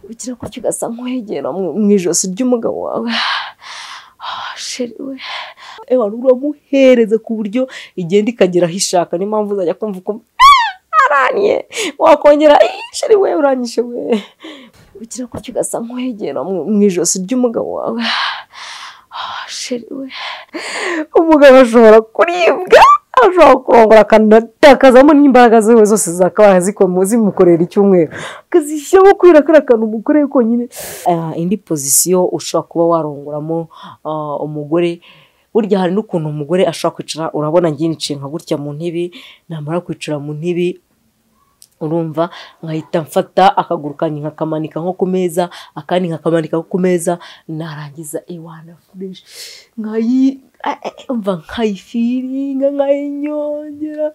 ugira gutyo ugasa nk'uwegera mu ijosi ry'umugabo wawe. Sheri we ewa uramuhereza ku buryo igenda ikagera aho ishaka. Niyo mpamvu uzajya kumva uko araniye wakongera sheri we uranyishe we. Ugira gutyo ugasa nk'uwegera mu ijosi ry'umugabo wawe. Sheri we umugabo ashobora kuribwa, ashobora kurongora akanatakazamo n'imbaraga ziwe zose zakabaye zimukorera icyumweru akazishyiramo kubera ko ari akantu umukoreye konyine. Indi pozisiyo ushobora kuba warongoramo umugore, burya hari n'ukuntu umugore ashobora kwicara, urabona ngiye niciye nka gutya mu ntebe, namara kwicara mu ntebe urumva nkahita mfata akaguru kanjye nkakamanika nko ku meza, akandi nkakamanika ku meza, narangiza ewana fresh nkayifiringa nkayinyongera,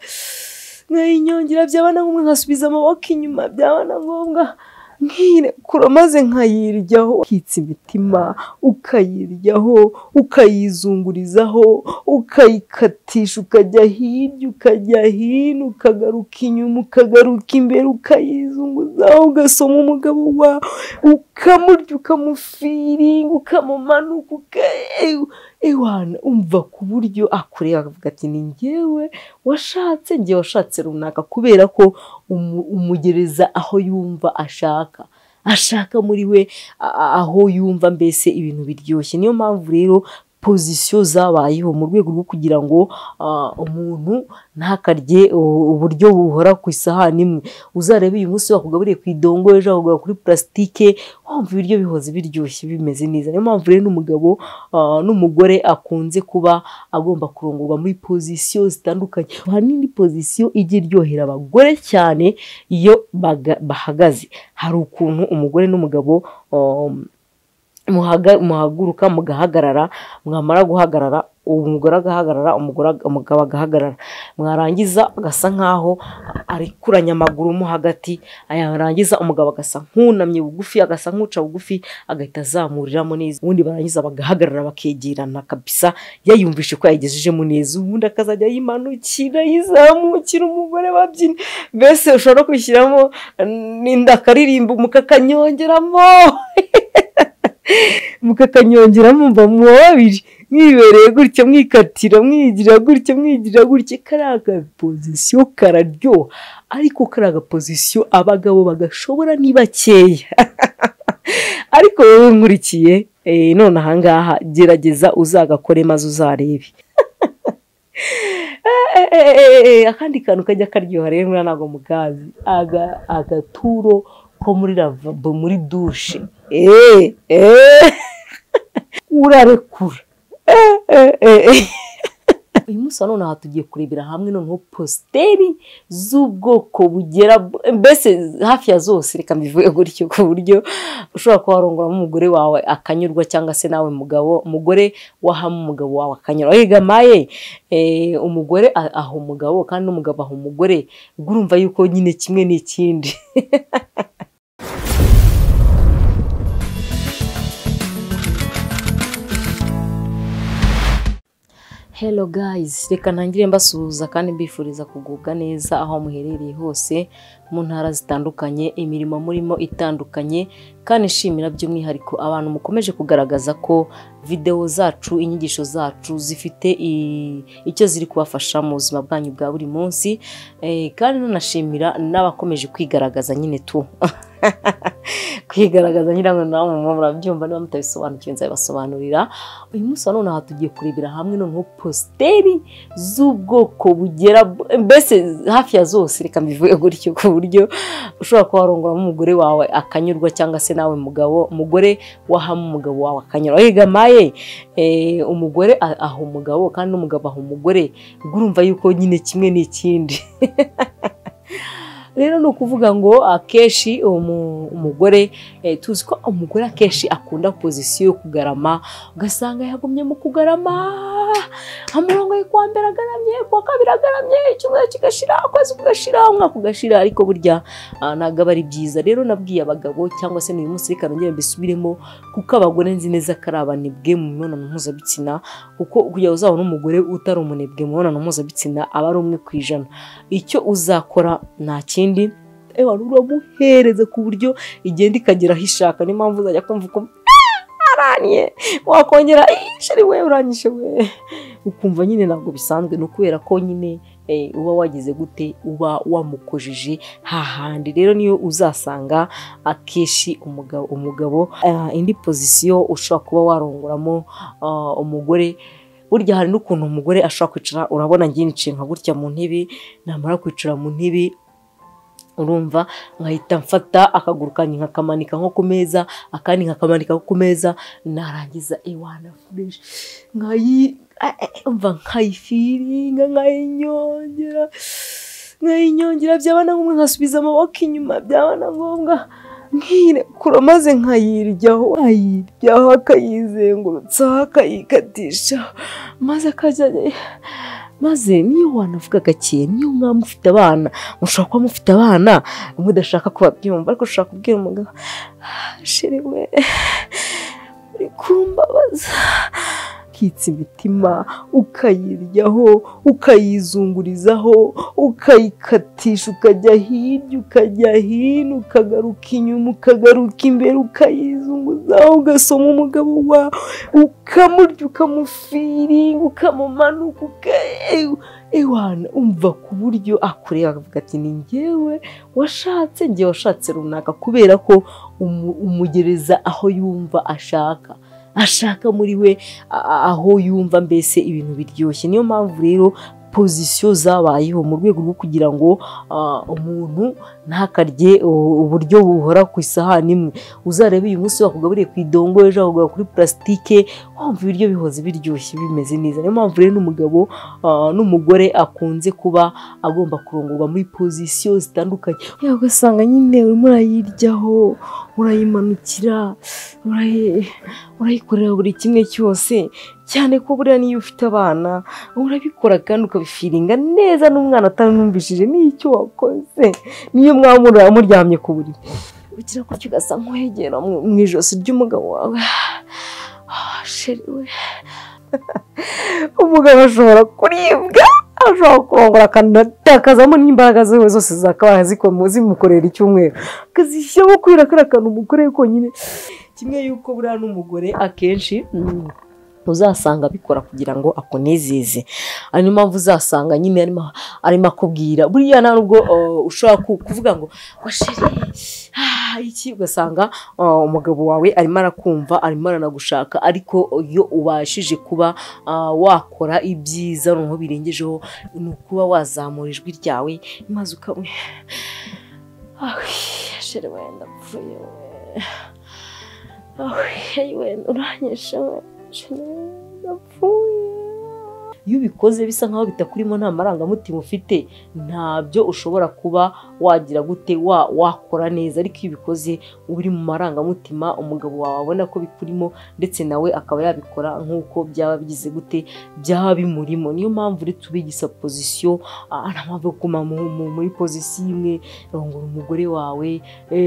byaba na ngombwa nkasubiza amaboko inyuma, byaba na ngombwa nk'irekura maze nkayiryaho, ukitsa imitima ukayiryaho, ukayizungurizaho, ukayikatisha, ukajya hirya ukajya hino, ukagaruka inyuma ukagaruka imbere, ukayizunguzaho, ugasoma umugabo wawe ukamurya, ukamufiringa, ukamumanuka, ewana umva ku buryo akureba akavuga ati ni njyewe washatse runaka, kubera ko umugereza aho yumva ashaka muri we, aho yumva mbese ibintu biryoshye. Niyo mpamvu rero pozisiyo zabayeho mu rwego rwo kugira ngo umuntu ntakarye uburyo buhora ku isahani imwe. Uzarebe uyu munsi wakugaburiye ku idongo, ejo wakugabura kuri plastique, wumva ibiryo bihoze biryoshye bimeze neza. Niyo mpamvu rero n'umugabo n'umugore akunze kuba agomba kurongorwa muri pozisiyo zitandukanye. Hari n'indi pozisiyo ijya iryohera abagore cyane iyo bahagaze. Hari ukuntu umugore n'umugabo muhaguruka mugahagarara, mwamara guhagarara umugore agahagarara, umugabo agahagarara, mwarangiza agasa nkaho arikuranya amaguru mo hagati, yarangiza umugabo agasa nk'unamye bugufi, agasa nk'uca bugufi, agahita azamuriramo neza, ubundi barangiza bagahagarara bakegerana kabisa, yayumvishe ko yagejejemo neza, ubundi akazajya yimanukira yizamukira umugore babyina. Mbese ushobora kwishyiramo n'inda akaririmba mukakanyongeramo mukakanyongeramo, mva mu babiri mwibereye gutya, mwikatira, mwigira gutya, kariya agapozisiyo kararyoha. Ariko kariya agapozisiyo abagabo bagashobora ni bakeya ariko wowe nkurikiye none ahangaha gerageza uzagakore maze uzarebe. Akandi kantu kajya karyoha rero ntabwo mukazi, agaturo ko muri lavabo muri dushe, urarekura. Uyu munsi none aha tugiye kurebera hamwe noneho posteri z'ubwoko bugera mbese hafi ya zose, reka mbivuge gutyo, ku buryo ushobora kuba warongoramo umugore wawe akanyurwa, cyangwa se nawe umugore wahama umugabo wawe akanyurwa. Egamaye umugore aho umugabo kandi n'umugabo aho umugore, ubwo urumva yuko nyine kimwe n'ikindi. Hello guys, reka ntangire mbasuhuza kandi mbifuriza kugubwa neza aho muherereye hose mu ntara zitandukanye, imirimo murimo itandukanye, kandi nshimira by'umwihariko abantu mukomeje kugaragaza ko video zacu, inyigisho zacu zifite icyo ziri kubafasha mu buzima bwanyu bwa buri munsi, kandi nanashimira n'abakomeje kwigaragaza nyine tu kwigaragaza nyirango nawe murabyumva, niba mutabisobanukiwe nzabibasobanurira. Uyu munsi none aha tugiye kurebera hamwe noneho posteri z'ubwoko bugera mbese hafi ya zose, reka mbivuge gutyo, ku buryo ushobora kuba warongoramo umugore wawe akanyurwa, cyangwa se nawe umugore wahama umugabo wawe akanyurwa. Egamaye umugore aho umugabo kandi n'umugabo aho umugore, ubwo urumva yuko nyine kimwe n'ikindi. Rero ni ukuvuga ngo akenshi umugore tuzi ko umugore akenshi akunda pozisiyo yo kugarama, ugasanga yagumye mu kugarama, amurongo kwa mbere agaramye, kwa kabiri agaramye, icyumweru kigashira, ukwezi kugashira, umwaka ugashira, ariko burya ntabwo ari byiza. Rero nabwiye abagabo, cyangwa se n'uyu munsi reka nongere mbisubiremo, kuko abagore nzi neza ko ari abanebwe mu mibonano mpuzabitsina, kuko kugira uzabona umugore utari umunebwe mu mibonano mpuzabitsina aba ari 1%. Icyo uzakora nta kindi, wari uramuhereza ku buryo igenda ikagera aho ishaka. Niyo mpamvu uzajya kumva uko araniye wakongera sheri we uranyishe we, ukumva nyine ntabwo bisanzwe. No kubera ko nyine uba wagize gute, uba wamukojeje hahandi. Rero niyo uzasanga akeshi umugabo indi pozisiyo ushobora kuba warongoramo umugore. Burya hari n'ukuntu umugore ashobora kwicara, urabona ngiye niciye nka gutya mu ntebe, namara kwicara mu ntebe urumva nkahita mfata akaguru kanjye nkakamanika nko ku meza, akandi nkakamanika ku meza, narangiza ewana fresh nkayifiringa nkayinyongera, byaba na ngombwa nkasubiza amaboko inyuma, byaba na ngombwa nkirekura maze nkayiryaho akayizengurutsa akayikatisha maze akajya. Maze niyo wanavuga gake, niyo mwaba mufite abana, mushobora kuba mufite abana mudashaka kubabyumva, ariko ushaka kubwira umugabo sheri we uri kumbabaza, ukitsa imitima ukayiryaho ukayizungurizaho ukayikatisha, ukajya hirya ukajya hino ukagaruka inyuma ukagaruka imbere ukayizunguzaho, ugasoma umugabo wawe ukamurya ukamufiringa ukamumanuka ewana umva ku buryo akureba akavuga ati ni njyewe washatse runaka, kubera ko umugereza aho yumva ashaka muri we, aho yumva mbese ibintu biryoshye. Niyo mpamvu rero pozisiyo zabayeho mu rwego rwo kugira ngo umuntu ntakarye uburyo buhora ku isahani imwe. Uzarebe uyu munsi wakugaburiye ku idongo, ejo wakugabura kuri plastique, wumva ibiryo bihoze biryoshye bimeze neza. Niyo mpamvu rero n'umugabo n'umugore akunze kuba agomba kurongorwa muri pozisiyo zitandukanye. Ugasanga nyine urimo urayiryaho, urayimanukira, urayikorera buri kimwe cyose, cyane ko buriya niyo ufite abana urabikora kandi ukabifiringa neza, n'umwana atanumvishije n'icyo wakoze. Niyo mwaba muryamye ku buriri ugira gutyo ugasa nk'uhegera mu ijosi ry'umugabo wawe, sheri we umugabo ashobora kuribwa, ashobora kurongora akanatakazamo n'imbaraga ziwe zose zakabaye zimukorera icyumweru, akazishyiramo kubera ko ari akantu umukoreye konyine. Kimwe yuko buriya n'umugore akenshi uzasanga abikora kugira ngo akunezeze, ari niyo mpamvu uzasanga nyine arimo akubwira. Buriya ntabwo ushobora kuvuga ngo sheri iki, ugasanga umugabo wawe arimo arakumva, arimo aranagushaka, ariko iyo ubashije kuba wakora ibyiza noneho birengejeho, ni ukuba wazamura ijwi ryawe maze ukamwe sheri wenda apfuye wenda uranyesha ndapfuye. Iyo ubikoze bisa nkaho bitakurimo, nta marangamutima ufite, ntabyo ushobora kuba wagira gute wakora neza. Ariko iyo ubikoze uri mu marangamutima, umugabo wawe abona ko bikurimo, ndetse nawe akaba yabikora nk'uko byaba bigize gute, byaba bimurimo. Niyo mpamvu rero tubigisa pozisiyo, nta mpamvu yo kuguma muri pozisiyo imwe. Rongora umugore wawe,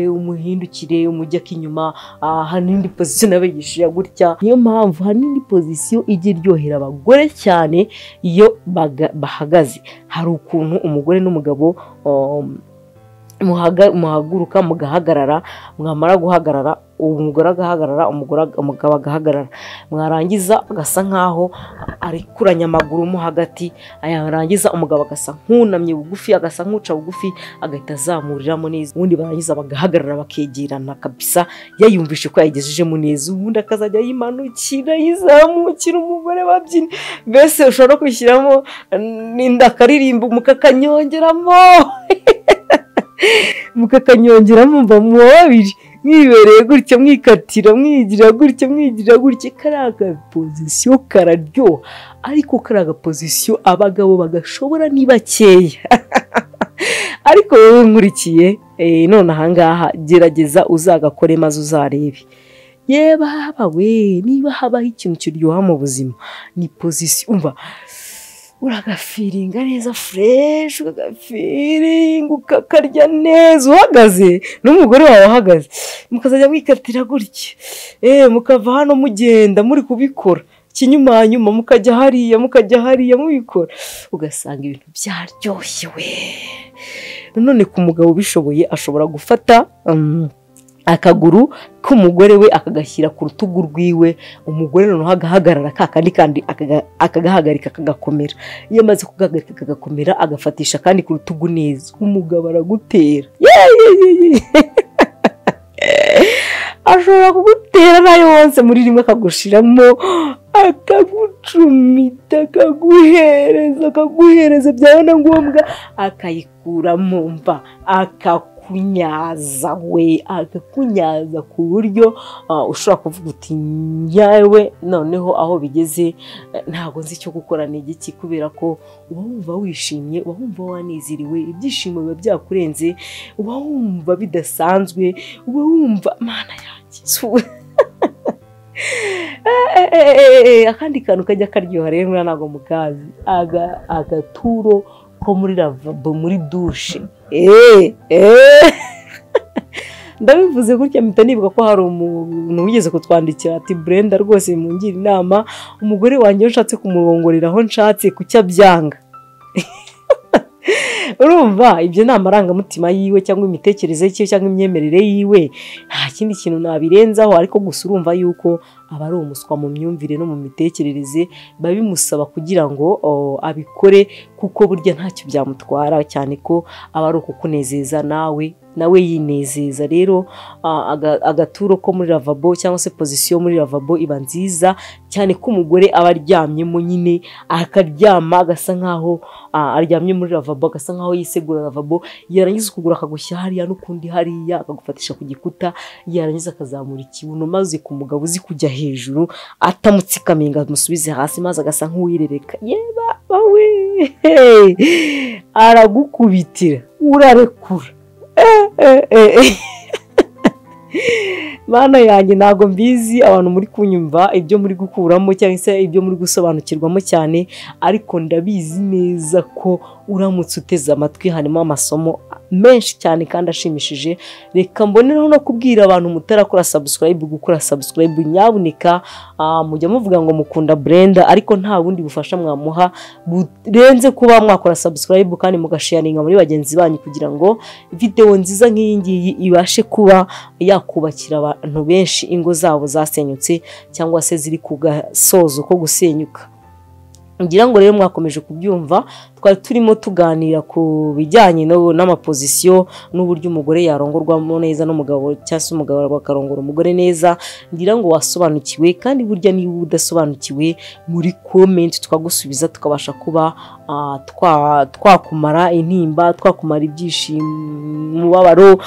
umuhindukire umujya inyuma. Hari n'indi pozisiyo nabigishije gutya. Niyo mpamvu hari n'indi pozisiyo ijya iryohera abagore cyane iyo bahagaze. Hari ukuntu umugore n'umugabo muhaguruka mugahagarara, mwamara guhagarara umugore agahagarara, umugabo agahagarara, mwarangiza agasa nkaho arikuranya amaguru mo hagati, yarangiza umugabo agasa nk'unamye bugufi, agasa nk'uca bugufi, agahita azamuriramo neza. Ubundi barangiza bagahagarara bakegerana kabisa, yayumvishe ko yagejejemo neza, ubundi akazajya yimanukira yizamukira umugore babyina. Mbese ushobora kwishyiramo n'inda akaririmba mukakanyongeramo mukakanyongeramo mu babiri, mwibereye gutya, mwikatira, mwigira gutya. Kariya agapozisiyo kararyoha, ariko kariya agapozisiyo abagabo bagashobora ni bakeya. Ariko wowe nkurikiye none ahangaha gerageza uzagakore maze uzarebe. Yeba habawe, niba habaho ikintu kiryoha mu buzima ni pozisiyo. Umva uragafiringa neza fresh, ukagafiringa ukakarya neza uhagaze, n'umugore wawe ahagaze, mukazajya mwikatira gutya, mukava hano mugenda muri kubikora, kinyuma nyuma mukajya hariya mubikora ugasanga ibintu byaryoshye we. None ku mugabo ubishoboye ashobora gufata akaguru k'umugore we akagashyira ku rutugu rwiwe, umugore noneho agahagarara kandi akagahagarika akagakomera. Iyo amaze kugahagarika akagakomera agafatisha kandi ku rutugu neza, umugabo aragutera. Ashobora kugutera nayo wonse muri rimwe akagushiramo, akagucumita, akaguhereza byabona ngombwa akayikuramo mva akakunyaza ku buryo ushobora kuvuga uti nyawe noneho aho bigeze ntago nzi icyo gukora n'igiki, kubera ko uba wumva wishimye, uba wumva waniziriwe, ibyishimo biba byakurenze, uba wumva bidasanzwe, uba wumva mana yanjye. Akandi kantu kajya karyoha rero ntago mukazi, agaturo ko muri lavabo muri dushe. Ndabivuze gutya mpita nibuka ko hari umuntu wigeze kutwandikira ati Brenda rwose mungira inama, umugore wanjye nshatse kumurongorera aho nshatse kucya byanga. Urumva ibyo ni amarangamutima yiwe cyangwa imitekerereze ye cyangwa imyemerere yiwe, nta kindi kintu nabirenzaho, ariko gusa urumva yuko aba ari umuswa mu myumvire no mu mitekerereze, babimusaba kugira ngo abikore, kuko burya ntacyo byamutwara, cyane ko aba ari ukukunezeza nawe yinezeza. Rero agaturo ko muri lavabo cyangwa se position muri lavabo iba nziza cyane ko umugore aba aryamyemo, nyine akaryama agasa nkaho aryamye muri lavabo, agasa nkaho yisegura lavabo, yarangiza ukugura akagushyira hariya n'ukundi hariya akagufatisha ku gikuta, yarangiza akazamura ikibuno, maze ku mugabo uzi kujya hejuru atamutsikamiye ngo amusubize hasi, maze agasa nk'uwirereka. Yeba we aragukubitira urarekura. Mana yanjye ntago mbizi abantu muri kunyumva ibyo muri gukuramo cyangwa se ibyo muri gusobanukirwamo cyane, ariko ndabizi neza ko uramutse uteze amatwi harimo amasomo menshi cyane kandi ashimishije. Reka mboneraho no kubwira abantu mutarakora subscribe gukora subscribe, nyabuneka mujya muvuga ngo mukunda Brenda, ariko nta bundi bufasha mwamuha burenze kuba mwakora subscribe kandi mugasharinga muri bagenzi banyu, kugira ngo video nziza nk'iyi ngiyi ibashe kuba yakubakira abantu benshi ingo zabo zasenyutse cyangwa se ziri ku gasozo ko gusenyuka. Ngira ngo rero mwakomeje kubyumva, twari turimo tuganira ku bijyanye n'amapozisiyo n'uburyo umugore yarongorwamo neza n'umugabo, cyangwa se umugabo bakarongora umugore neza. Ngira ngo wasobanukiwe, kandi burya niba udasobanukiwe muri comment twagusubiza, tukabasha kuba twakumara intimba, twakumara ibyishimo, umubabaro,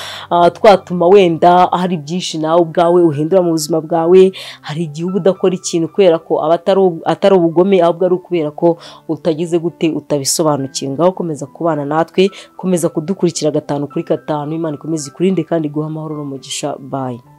twatuma wenda hari byinshi nawe ubwawe uhindura mu buzima bwawe. Hari igihe uba udakora ikintu kubera ko atari ubugome, ahubwo ari ukubera ko utagize gute utabisobanukiwe. Ngaho komeza kubana natwe, komeza kudukurikira 5 kuri 5. Imana ikomeze ikurinde kandi guha amahoro n'umugisha. Bye.